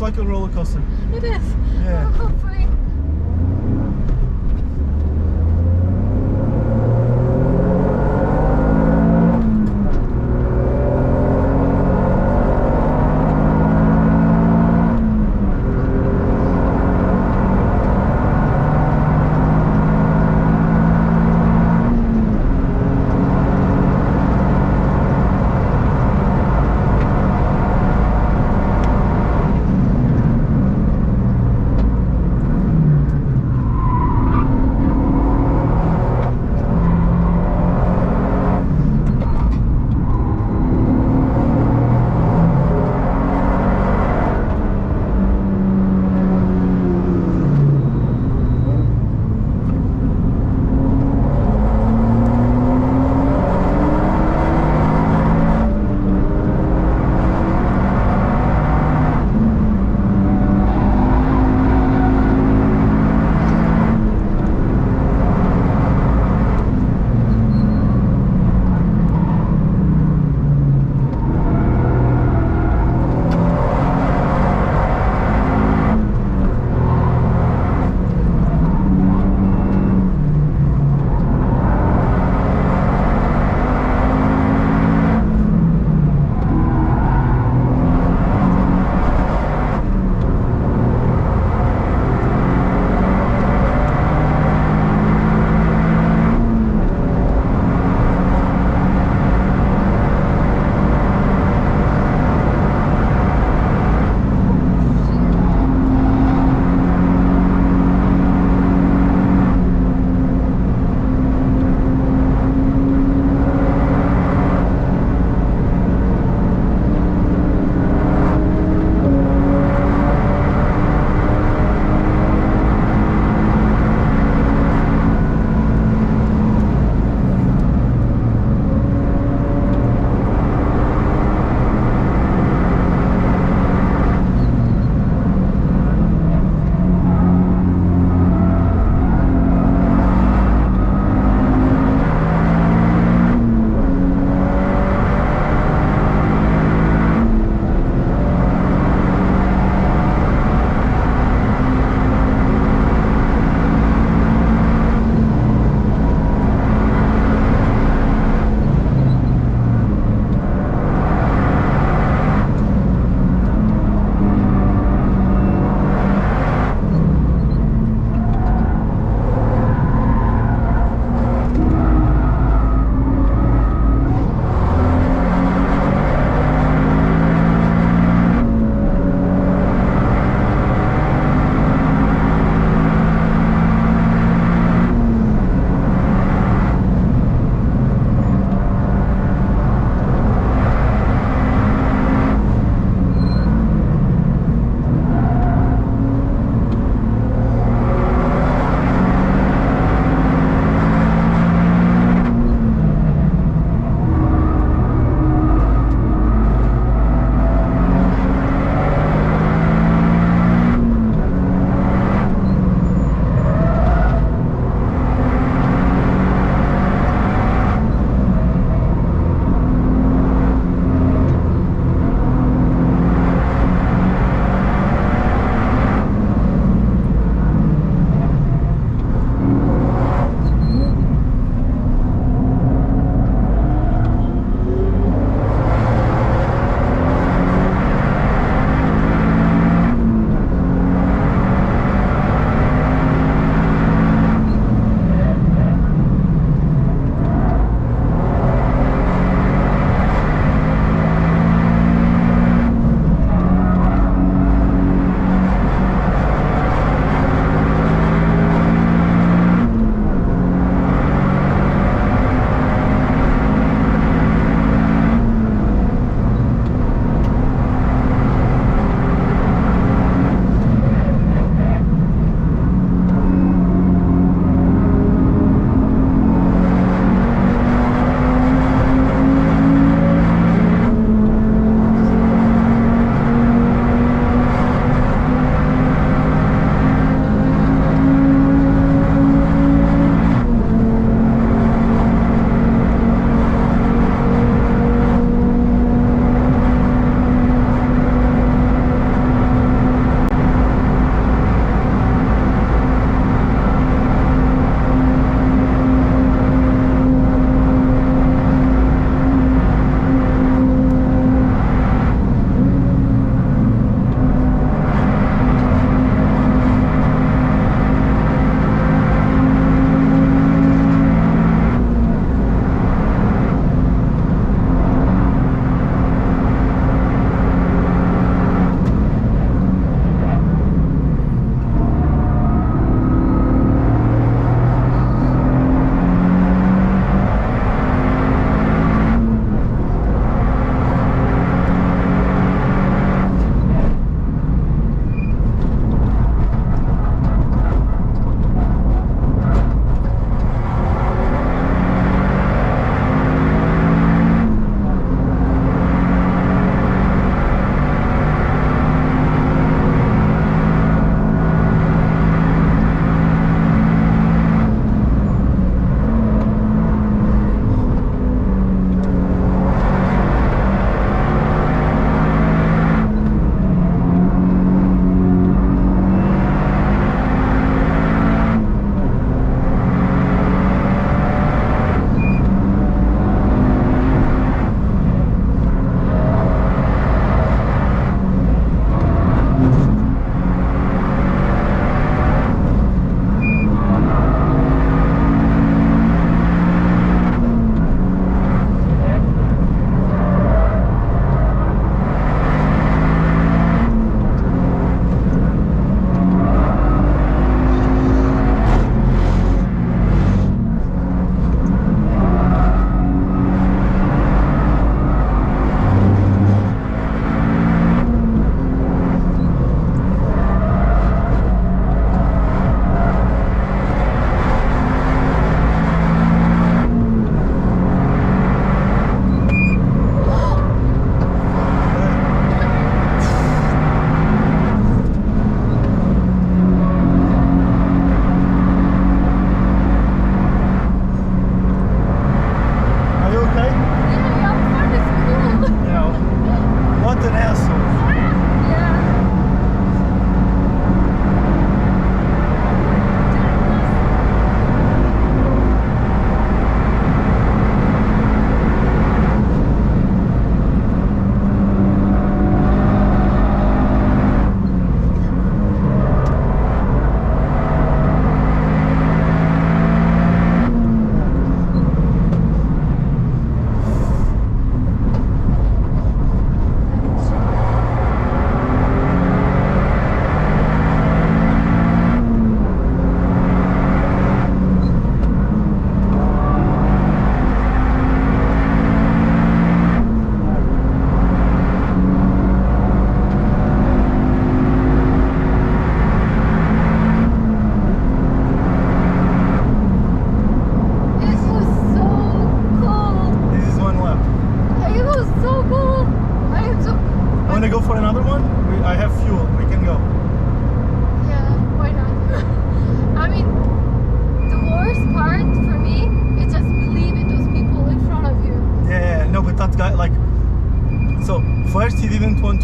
like a roller coaster. It is. Yeah. Oh, hopefully.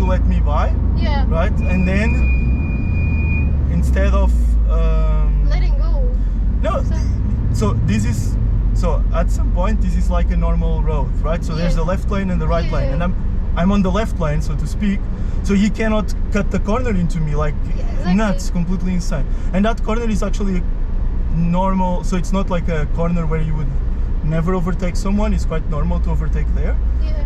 to let me by. Yeah. Right, and then instead of letting go. No, so this is at some point this is like a normal road, right? So there's the left lane and the right lane, and I'm on the left lane, so to speak. So he cannot cut the corner into me, like nuts, completely insane. And that corner is actually normal, so it's not like a corner where you would never overtake someone. It's quite normal to overtake there. Yeah.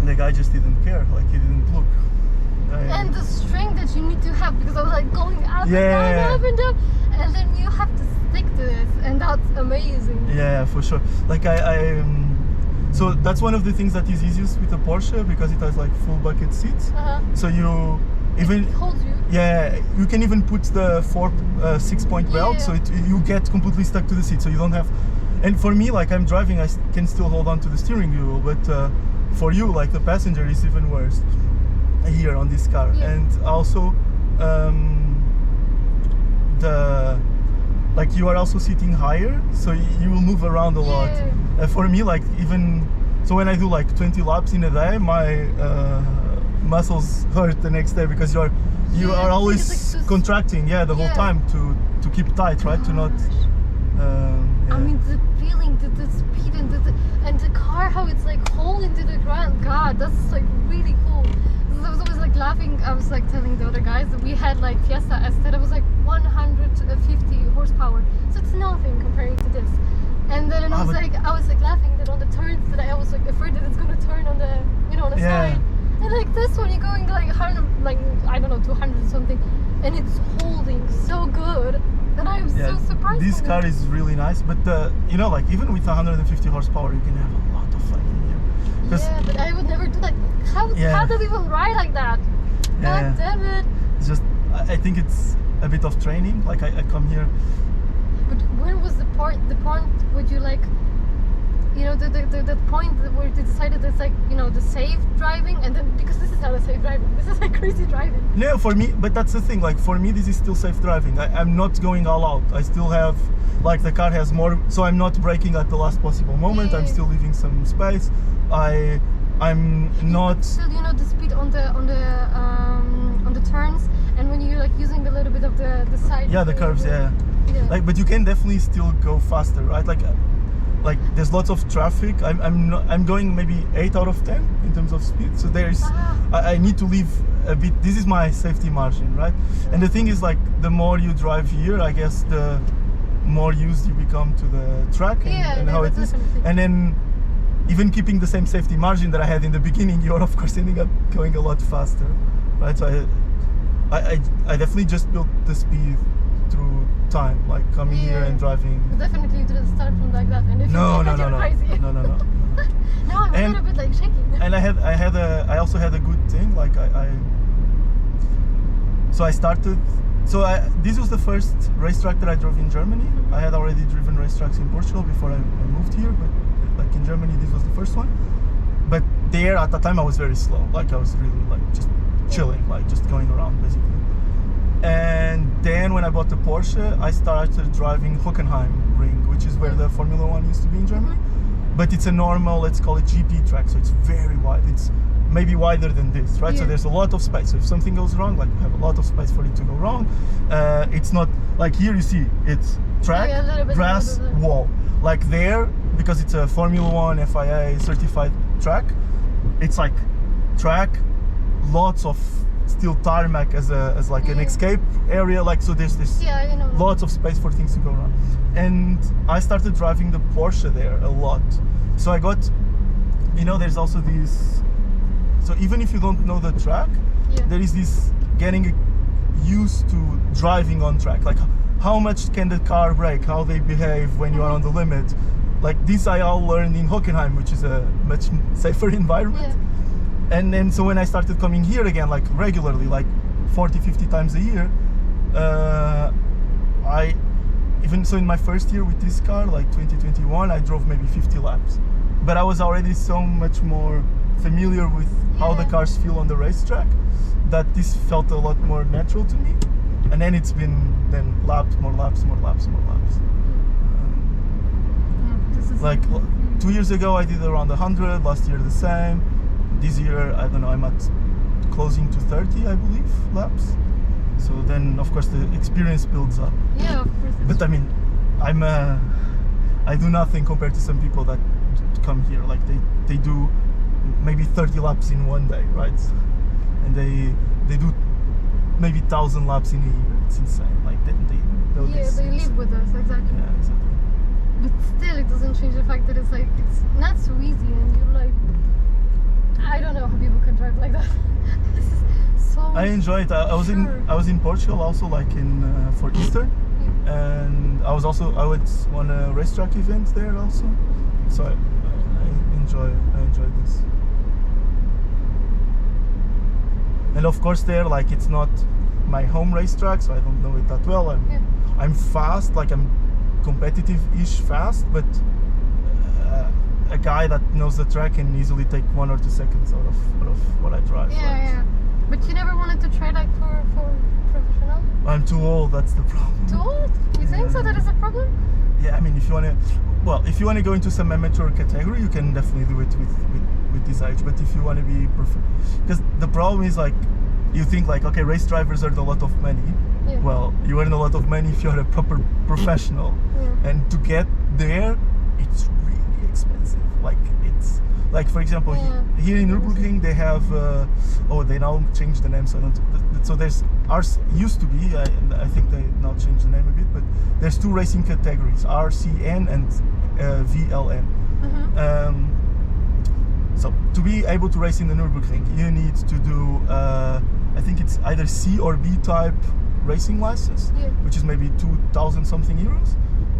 The guy just didn't care, like he didn't look. And the strength that you need to have, because I was like going up and down, up and down, and then you have to stick to this, and that's amazing. Yeah, for sure. Like so that's one of the things that is easiest with a Porsche, because it has like full bucket seats. So you even it holds you. Yeah, you can even put the 6-point belt, so you get completely stuck to the seat, so you don't have. And for me, like I'm driving, I can still hold on to the steering wheel, but for you, like the passenger, is even worse here on this car. And also like you are also sitting higher, so you will move around a lot. For me, like even so, when I do like 20 laps in a day, my muscles hurt the next day, because you are always contracting, the whole time to keep tight, right? To not. I mean, the feeling, the speed, and the car, how it's like holding to the ground. God, that's like really cool. I was always like laughing. I was like telling the other guys that we had like Fiesta Estate. I was like 150 horsepower, so it's nothing comparing to this. And then I was like laughing that on the turns that I was like afraid that it's gonna turn on the on the side. And like this one, you're going like 100, like I don't know, 200 something, and it's holding so good. And I'm so surprised. This car is really nice, but like even with 150 horsepower, you can have a lot of fun in here. Yeah, but I would never do that. How do people ride like that? God damn it! It's just, I think it's a bit of training. Like I come here. But when was the point where you like, the point where they decided it's like, the safe driving, and then, because this is not a safe driving, this is like crazy driving. No, for me, but that's the thing, like for me this is still safe driving. I'm not going all out. I still have, like the car has more, so I'm not braking at the last possible moment. I'm still leaving some space. I'm not. Still, the speed on the turns, and when you're like using a little bit of the side. Yeah, the curves. Like, but you can definitely still go faster, right? Like there's lots of traffic. I'm going maybe 8 out of 10 in terms of speed. So there's I need to leave a bit. This is my safety margin, right? And the thing is, like the more you drive here, I guess the more used you become to the track and how it is. And then even keeping the same safety margin that I had in the beginning, you're of course ending up going a lot faster, right? So I definitely just built the speed through time, like coming here and driving. But definitely you didn't start from like that, and if no. crazy. No. No, I'm a little bit like shaking. And I also had a good thing, like so I started. So this was the first racetrack that I drove in Germany. I had already driven racetracks in Portugal before I moved here, but like in Germany, this was the first one. But there, at the time, I was very slow. Like I was really like just chilling, like just going around basically. And then when I bought the Porsche, I started driving Hockenheimring, which is where the Formula One used to be in Germany. But it's a normal, let's call it GP track, so it's very wide. It's maybe wider than this, right? So there's a lot of space. So if something goes wrong, like you have a lot of space for it to go wrong. It's not like here you see it's track, grass, wall. Like there, because it's a Formula One FIA certified track, it's like track, lots of steel tarmac as like an escape area, like so there's this lots of space for things to go around. And I started driving the Porsche there a lot. So I got, there's also this, so even if you don't know the track, there is this getting used to driving on track, like how much can the car brake, how they behave when you are on the limit. Like this I all learned in Hockenheim, which is a much safer environment. And then so when I started coming here again, like regularly, like 40-50 times a year, so in my first year with this car, like 2021, I drove maybe 50 laps. But I was already so much more familiar with how the cars feel on the racetrack that this felt a lot more natural to me. And then it's been laps, more laps. Like 2 years ago I did around 100, last year the same. This year, I don't know, I'm at closing to 30, I believe, laps. So then, of course, the experience builds up. Yeah, of course. But I mean, I do nothing compared to some people that come here. Like they do maybe 30 laps in one day, right? And they do maybe 1,000 laps in a year. It's insane. Like they live with us, exactly. Yeah, exactly. But still, it doesn't change the fact that it's like it's not so easy, and you're like, I don't know how people can drive like that. This is so. I enjoy it. I was in Portugal also, like for Easter, and I went on a racetrack event there also. So I enjoy this. And of course there, like, it's not my home racetrack, so I don't know it that well. I'm fast, like I'm competitive-ish fast, but a guy that knows the track can easily take 1 or 2 seconds out of what I drive. Yeah. But you never wanted to try like for professional? I'm too old, that's the problem. Too old? You think so? That is a problem? Yeah, I mean, if you want to go into some amateur category, you can definitely do it with this age. But if you want to be because the problem is, like, you think like, okay, race drivers earn a lot of money. Yeah. Well, you earn a lot of money if you're a proper professional, and to get there, it's really expensive. Like, it's like, for example, here in Nürburgring they have they now changed the name, so there's ours used to be, and I think they now changed the name a bit, but there's 2 racing categories, RCN and VLN. So to be able to race in the Nürburgring, you need to do I think it's either C or B type racing license, which is maybe 2,000 something euros.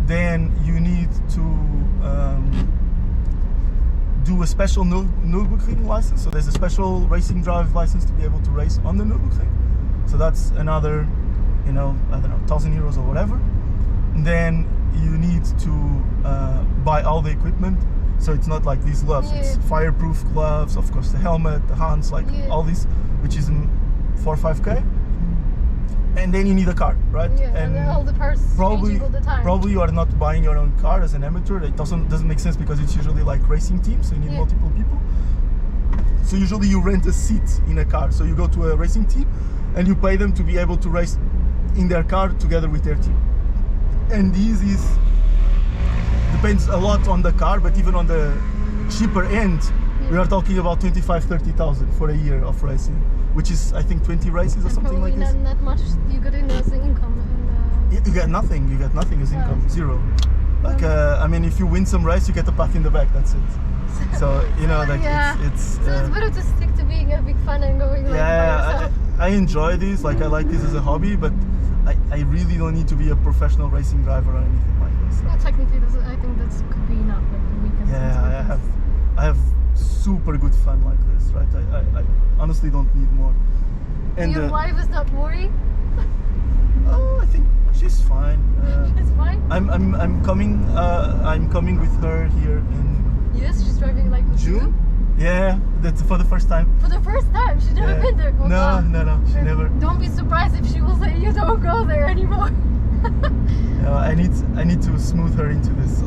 Then you need to do a special Nürburgring license. So there's a special racing drive license to be able to race on the Nürburgring. So that's another, I don't know, 1,000 euros or whatever. And then you need to buy all the equipment. So it's not like these gloves, it's fireproof gloves, of course the helmet, the hands, like all this, which is 4 or 5k. And then you need a car, right? Yeah, and all the parts changing all the time. Probably you are not buying your own car as an amateur. It doesn't make sense because it's usually like racing teams, so you need multiple people. So usually you rent a seat in a car. So you go to a racing team and you pay them to be able to race in their car together with their team. And this depends a lot on the car, but even on the cheaper end, we are talking about 25,000-30,000 for a year of racing, which is, I think, 20 races or something like this. Not much you get in as an income. You get nothing. You get nothing as income. Zero. Like, I mean, if you win some race, you get a pat in the back. That's it. So like it's. So it's better to stick to being a big fan and going like by yourself. I enjoy this. Like, I like this as a hobby, but I really don't need to be a professional racing driver or anything like this. So. Yeah, technically, I think that could be enough. Like the weekends. Yeah, I have super good fun like this, right? I honestly don't need more. And your wife is not worried? Oh, I think she's fine. She's fine. I'm coming with her here in. Yes, she's driving like June. Yeah, that's for the first time. For the first time, she's never been there. Oh, no, she never. Don't be surprised if she will say you don't go there anymore. I need to smooth her into this.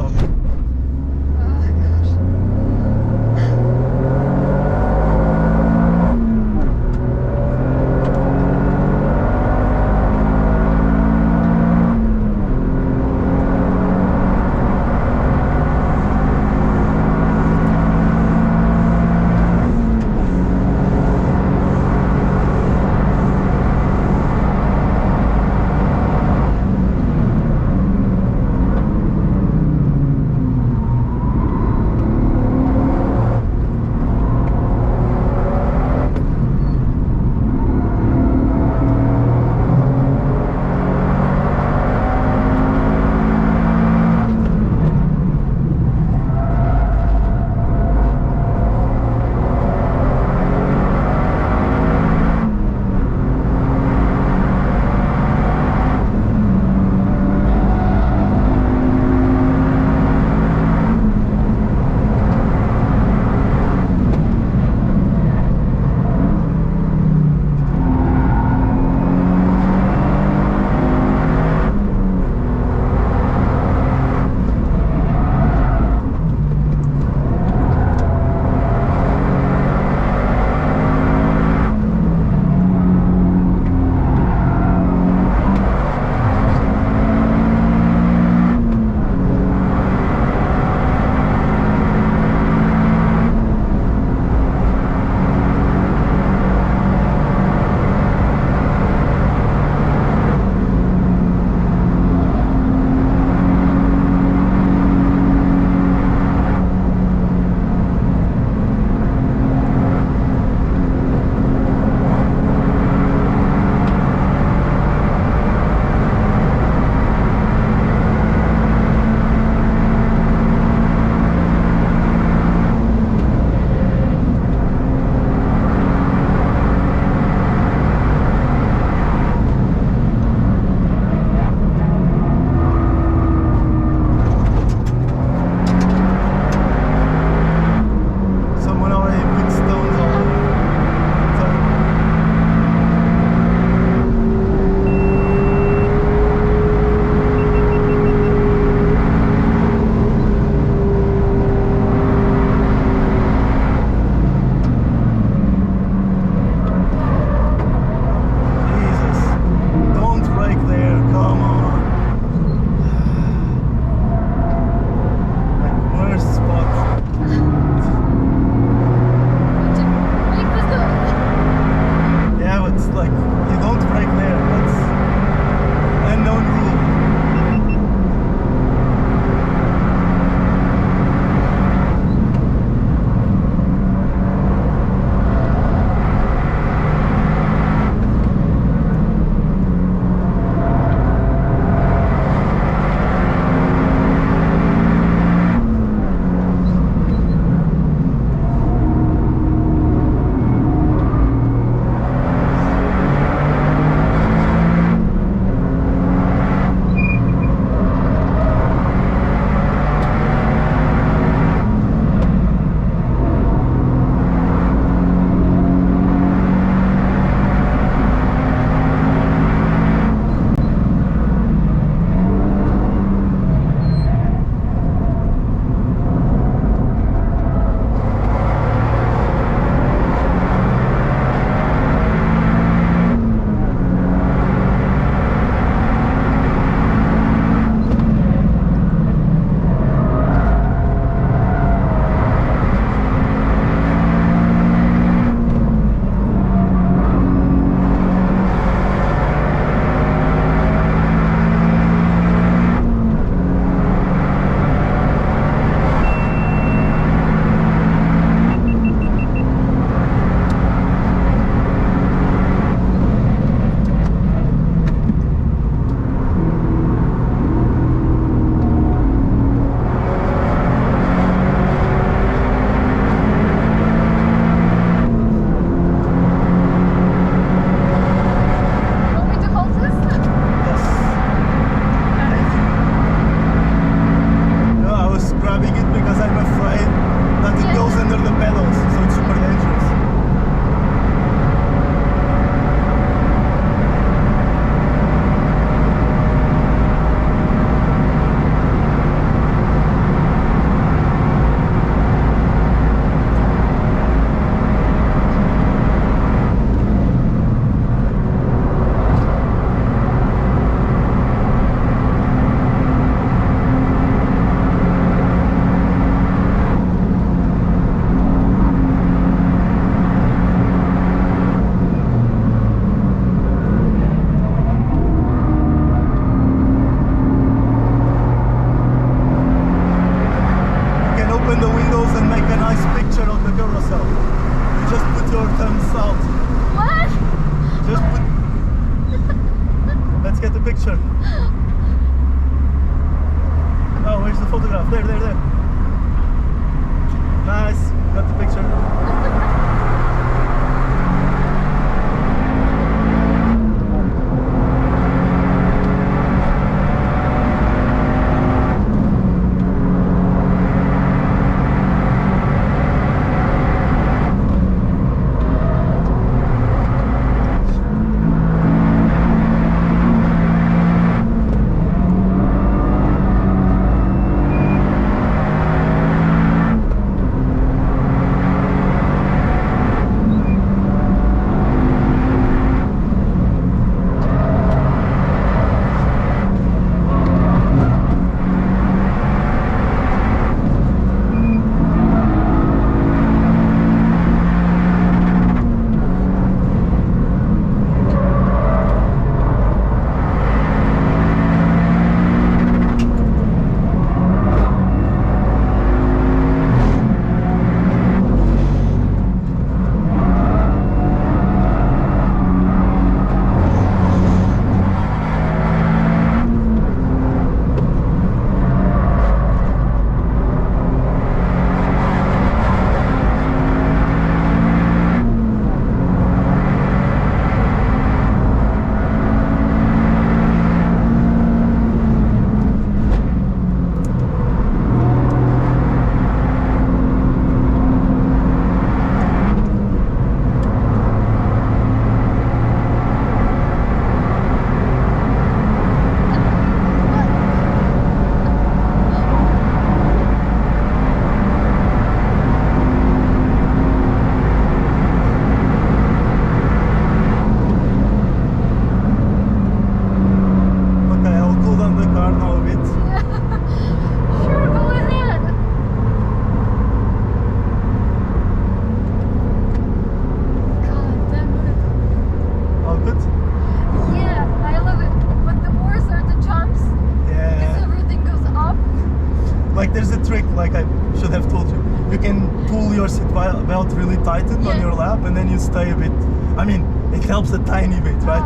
Like there's a trick, like I should have told you. You can pull your seat belt really tightened on your lap, and then you stay a bit. I mean, it helps a tiny bit, right?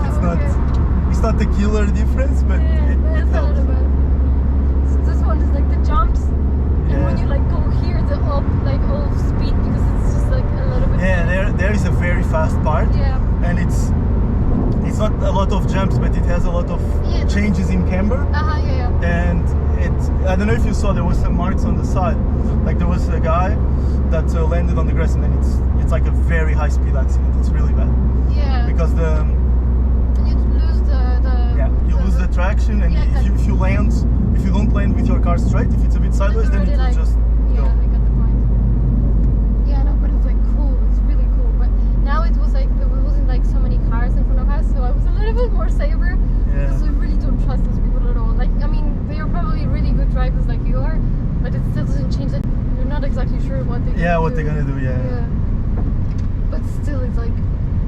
It's not the killer difference, but it it's a helps. little bit. So this one is like the jumps, and when you like go here, the up like off speed because it's just like a little bit. Yeah, there is a very fast part, and it's not a lot of jumps, but it has a lot of changes in camber. And I don't know if you saw, there was some marks on the side. Like there was a guy that landed on the grass, and then it's like a very high speed accident. It's really bad. Yeah. Because you lose you lose the traction, and if you don't land with your car straight, if it's a bit sideways, then it will just go. I got the point. Yeah, no, but it's like cool. It's really cool. But now it was like there wasn't like so many cars in front of us, so I was a little bit more safer. Because I really don't trust those people at all. Like, I mean, they are probably really good drivers like you are, but it still doesn't change that you're not exactly sure what they're gonna do. What they're gonna do, But still, it's like,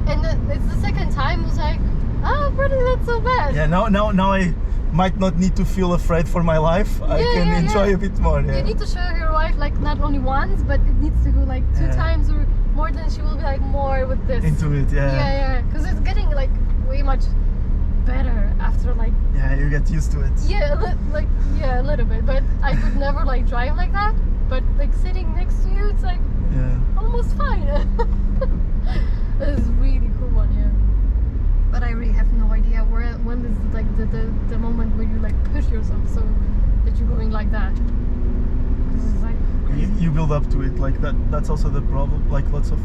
and it's the second time. I was like, oh, pretty not so bad. Yeah, now I might not need to feel afraid for my life. I can enjoy a bit more. Yeah. You need to show your wife like not only once, but it needs to go like 2 times or more. Then she will be like more with this. Into it, Yeah, because it's getting like way much better after like. Yeah, you get used to it. Yeah, a little bit, but I could never like drive like that. But like sitting next to you, it's like almost fine. This is a really cool one, But I really have no idea when is like the moment where you like push yourself so that you're going like that. 'Cause it's like you build up to it like that. That's also the problem. Like lots of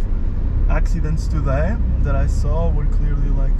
accidents today that I saw were clearly like.